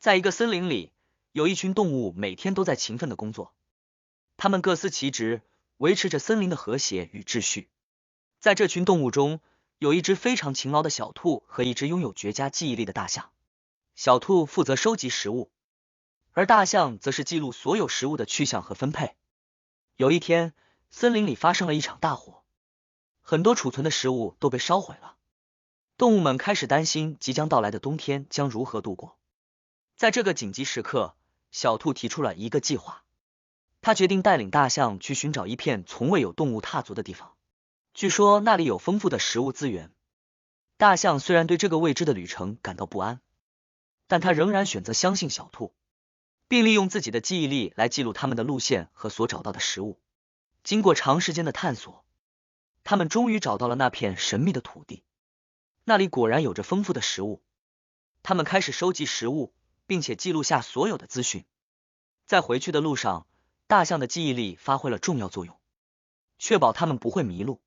在一个森林里，有一群动物每天都在勤奋的工作，它们各司其职，维持着森林的和谐与秩序。在这群动物中，有一只非常勤劳的小兔和一只拥有绝佳记忆力的大象。小兔负责收集食物，而大象则是记录所有食物的去向和分配。有一天，森林里发生了一场大火，很多储存的食物都被烧毁了。动物们开始担心即将到来的冬天将如何度过。在这个紧急时刻，小兔提出了一个计划。他决定带领大象去寻找一片从未有动物踏足的地方，据说那里有丰富的食物资源。大象虽然对这个未知的旅程感到不安，但他仍然选择相信小兔，并利用自己的记忆力来记录他们的路线和所找到的食物。经过长时间的探索，他们终于找到了那片神秘的土地，那里果然有着丰富的食物。他们开始收集食物，并且记录下所有的资讯。在回去的路上，大象的记忆力发挥了重要作用，确保他们不会迷路，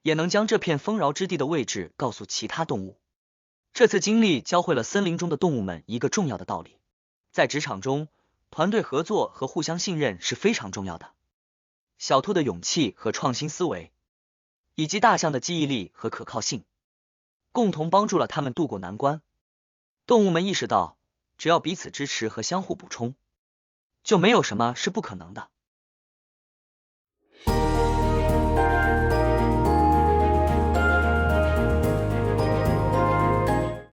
也能将这片丰饶之地的位置告诉其他动物。这次经历教会了森林中的动物们一个重要的道理：在职场中，团队合作和互相信任是非常重要的。小兔的勇气和创新思维，以及大象的记忆力和可靠性，共同帮助了他们渡过难关。动物们意识到，只要彼此支持和相互补充，就没有什么是不可能的。